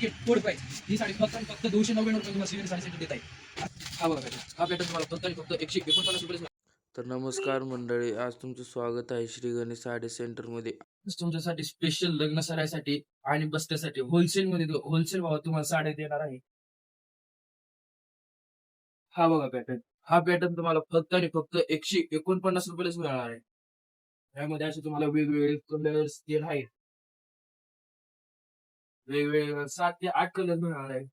Market code price ही साडी फक्त आणि फक्त 299 रुपये तुम्हाला श्रीगणेश साडी सेंटर देत आहे. हा बघा पॅटर्न, हा पॅटर्न तुम्हाला फक्त आणि फक्त 149 रुपये. तर नमस्कार मंडळी, आज तुमचं स्वागत आहे श्री गणेश साडी सेंटरमध्ये. तुमच्यासाठी स्पेशल लग्न साड्यासाठी आणि बस्त्यासाठी होलसेल भावात तुम्हाला साड्या देणार आहे. हा बघा पॅटर्न, हा पॅटर्न तुम्हाला फक्त आणि फक्त 149 रुपयालाच मिळणार आहे. यामध्ये असे तुम्हाला वेगवेगळे कलर्स तेल आहेत. वेगवेगळे 7 ते 8 कलर मिळणार आहे.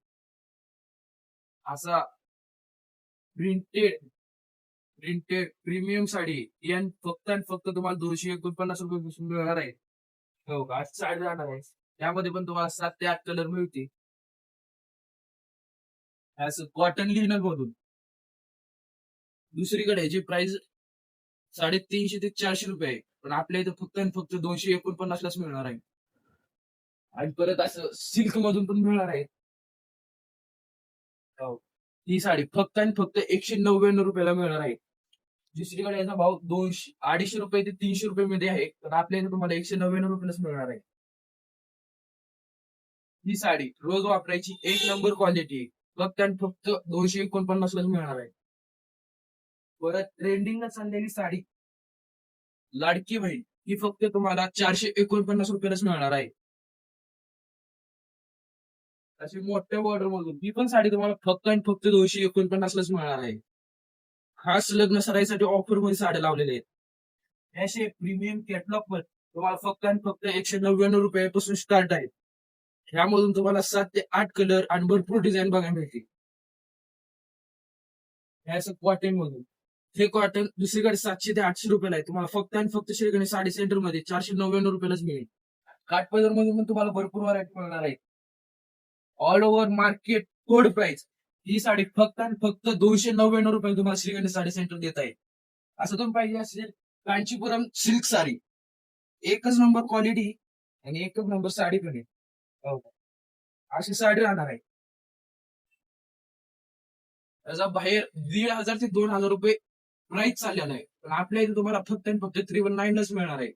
असा प्रिंटेड प्रिंटेड प्रीमियम साडी यान फक्त आणि फक्त तुम्हाला 249 रुपये पासून मिळणार आहे. हो का, आज साडी राहणार आहे. त्यामध्ये पण तुम्हाला 7 ते 8 कलर मिळतील. असं कॉटन लिनन मधून दुसरीकडे याची प्राइस 350 ते 400 रुपये आहे, पण आपल्या इथं फक्त आणि फक्त 249 लाच मिळणार आहे. आणि परत असं सिल्क मधून पण मिळणार आहे. हो, ही साडी फक्त आणि फक्त 199 रुपयाला मिळणार आहे. दुसरीकडे याचा भाव 250 रुपये ते 300 रुपये मध्ये आहे, पण आपल्या इथे तुम्हाला 199 रुपयालाच मिळणार आहे. ही साडी रोज वापरायची एक नंबर क्वालिटी फक्त आणि फक्त 249 लाच मिळणार आहे. परत ट्रेंडिंगला चाललेली साडी लाडकी बहीण ही फक्त तुम्हाला 449 रुपयालाच मिळणार आहे. अशी मोठ्या बॉर्डर मधून ही पण साडी तुम्हाला फक्त आणि फक्त 249 लाच मिळणार आहे. खास लग्न सराईसाठी ऑफर मध्ये साड्या लावलेल्या आहेत. असे प्रीमियम कॅटलॉग पण तुम्हाला फक्त आणि फक्त 199 रुपयापासून स्टार्ट आहे. ह्यामधून तुम्हाला 7 ते 8 कलर आणि भरपूर डिझाईन बघायला मिळतील. हे असं कॉटन मधून, हे कॉटन दुसरीकडे 700 ते 800 रुपयाला आहे. तुम्हाला फक्त आणि फक्त श्री गणेश साडी सेंटर मध्ये 499 रुपयालाच मिळेल. काठपदर मध्ये पण तुम्हाला भरपूर व्हरायटी मिळणार आहे. All over market code price ही साडी फक्त आणि फक्त 299 रुपये तुम्हाला श्री गणेश साडी सेंटर देत आहे. असं तुम्ही पाहिजे असेल कांचीपुरम सिल्क साडी, एकच नंबर क्वालिटी आणि एकच नंबर साडी पण आहे. हो, अशी साडी राहणार आहे. त्याचा बाहेर 1,500 ते 2,000 रुपये प्राइस चाललेला आहे, पण आपल्या इथे तुम्हाला फक्त आणि फक्त 319 लाच मिळणार आहे.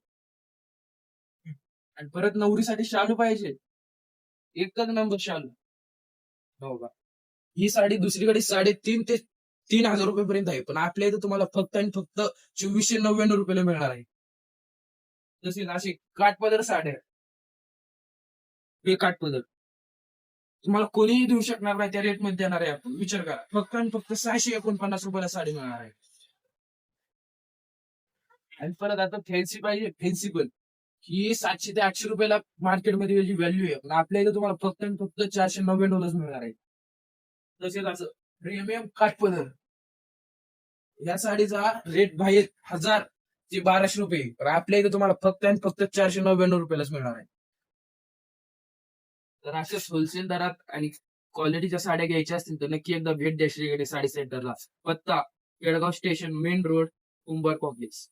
आणि परत नवरीसाठी शालू पाहिजे, एकच नंबर शालू. हो का, ही साडी दुसरीकडे 3.5 ते 3,000 रुपये पर्यंत आहे, पण आपल्या इथे तुम्हाला फक्त आणि फक्त 2,499 रुपयाला मिळणार आहे. तसेच अशी काठपदर साड्या, हे काठपदर तुम्हाला कोणीही देऊ शकणार नाही त्या रेट मध्ये देणार आहे. आपण विचार करा, फक्त आणि फक्त 649 रुपयाला साडी मिळणार आहे. आणि परत आता फॅन्सी पाहिजे, फॅन्सी पण ही 700 ते 800 रुपयाला मार्केटमध्ये याची व्हॅल्यू आहे, पण आपल्या इथे तुम्हाला फक्त आणि फक्त 499 मिळणार आहे. तसेच असं प्रीमियम काठपदर, या साडीचा रेट बाहेर 1000 ते 1200 रुपये, पण आपल्या इथे तुम्हाला फक्त आणि फक्त 499 रुपयालाच मिळणार आहे. तर अशाच होलसेल दरात आणि क्वालिटीच्या साड्या घ्यायच्या असतील तर नक्की एकदा भेट द्या श्री गणेश साडी सेंटरला. पत्ता केळगाव स्टेशन, मेन रोड, कुंभार कॉम्प्लेक्स.